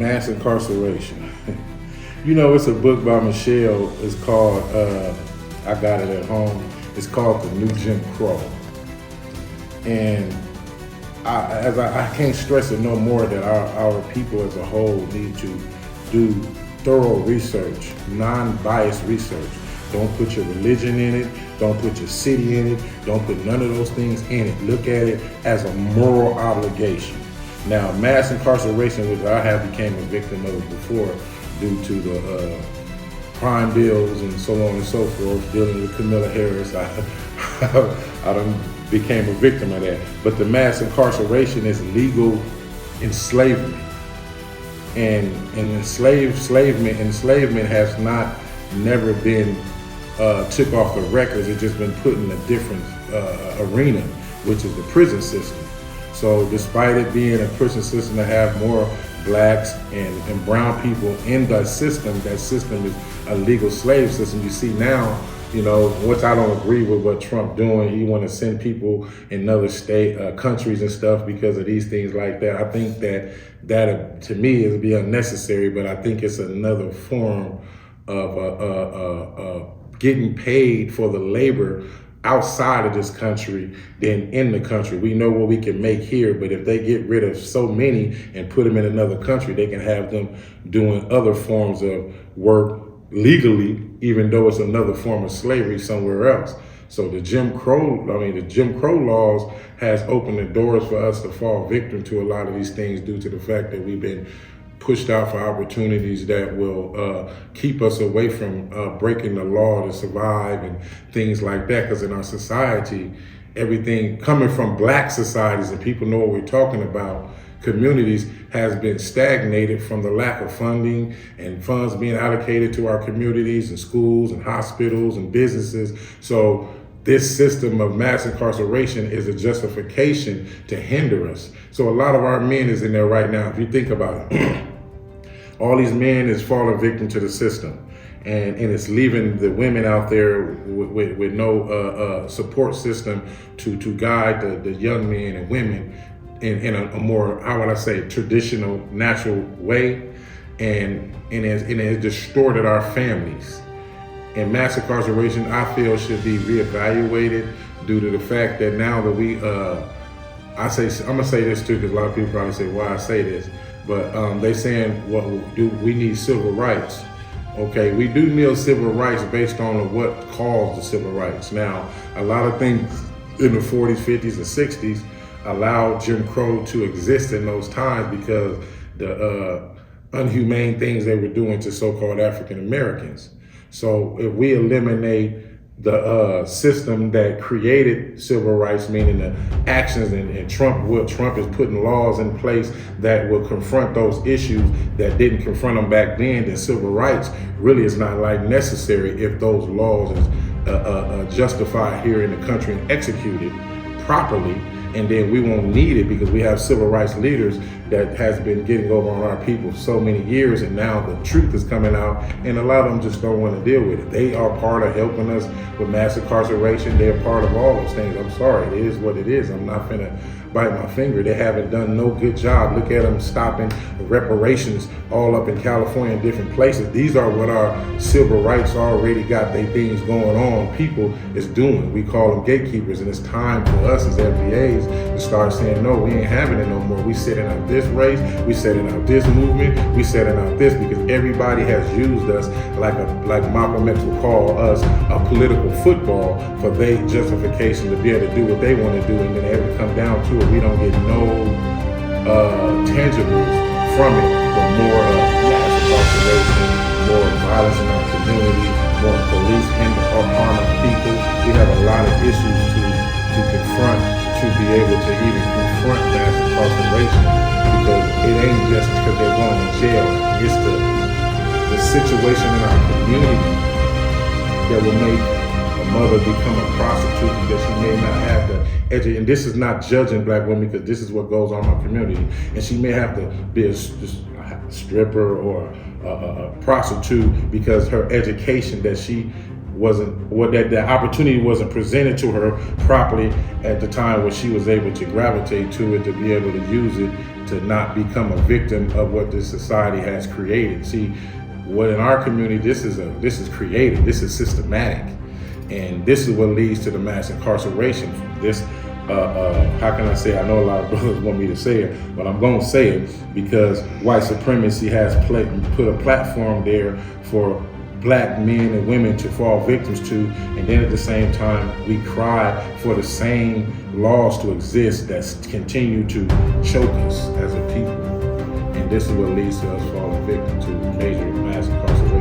Mass incarceration. You know, it's a book by Michelle. It's called, I got it at home. It's called The New Jim Crow. And I can't stress it no more that our people as a whole need to do thorough research, non-biased research. Don't put your religion in it. Don't put your city in it. Don't put none of those things in it. Look at it as a moral obligation. Now, mass incarceration, which I have became a victim of before due to the crime bills and so on and so forth, dealing with Camilla Harris, I done became a victim of that. But the mass incarceration is legal enslavement. And enslavement has never been took off the records. It's just been put in a different arena, which is the prison system. So despite it being a prison system that have more blacks and brown people in that system is a legal slave system. You see now, you know, which I don't agree with what Trump doing. He want to send people in other countries and stuff because of these things like that. I think that to me is be unnecessary, but I think it's another form of getting paid for the labor outside of this country than in the country. We know what we can make here, but if they get rid of so many and put them in another country, they can have them doing other forms of work legally, even though it's another form of slavery somewhere else. So the Jim Crow laws has opened the doors for us to fall victim to a lot of these things due to the fact that we've been pushed out for opportunities that will keep us away from breaking the law to survive and things like that. Because in our society, everything coming from black societies, and people know what we're talking about, communities has been stagnated from the lack of funding and funds being allocated to our communities and schools and hospitals and businesses. So this system of mass incarceration is a justification to hinder us. So a lot of our men is in there right now. If you think about it, all these men is falling victim to the system, and it's leaving the women out there with no support system to guide the young men and women in a more, how would I say, traditional, natural way, and it has distorted our families. And mass incarceration, I feel, should be reevaluated due to the fact that now that I'm gonna say this too, because a lot of people probably say why I say this, but they saying, we need civil rights. Okay, we do need civil rights based on what caused the civil rights. Now, a lot of things in the 40s, 50s, and 60s allowed Jim Crow to exist in those times because the unhumane things they were doing to so-called African Americans. So if we eliminate the system that created civil rights, meaning the actions and Trump is putting laws in place that will confront those issues that didn't confront them back then civil rights really is not like necessary if those laws is justified here in the country and executed properly. And then we won't need it because we have civil rights leaders that has been getting over on our people for so many years, and now the truth is coming out, and a lot of them just don't want to deal with it. They are part of helping us with mass incarceration. They're part of all those things. I'm sorry, it is what it is. I'm not finna bite my finger. They haven't done no good job. Look at them stopping reparations all up in California and different places. These are what our civil rights already got their things going on. People is doing. We call them gatekeepers, and it's time for us as FBAs to start saying, no, we ain't having it no more. We setting out this race, we setting out this movement, we setting out this, because everybody has used us like Malcolm X would call us a political football for their justification to be able to do what they want to do, and then it ever come down to it, we don't get no tangibles from it, but more mass incarceration, more violence in our community, more police harming people. We have a lot of issues to confront, to be able to even confront mass incarceration, because it ain't just because they're going to jail. It's the situation in our community that will make a mother become a prostitute because she may not have the education. And this is not judging black women, because this is what goes on in our community. And she may have to be a stripper or a prostitute because her education that she that the opportunity wasn't presented to her properly at the time where she was able to gravitate to it, to be able to use it, to not become a victim of what this society has created. See, what in our community, this is created, this is systematic, and this is what leads to the mass incarceration. This, how can I say? I know a lot of brothers want me to say it, but I'm going to say it because white supremacy has put a platform there for Black men and women to fall victims to, and then at the same time we cry for the same laws to exist that continue to choke us as a people. And this is what leads to us falling victim to major mass incarceration.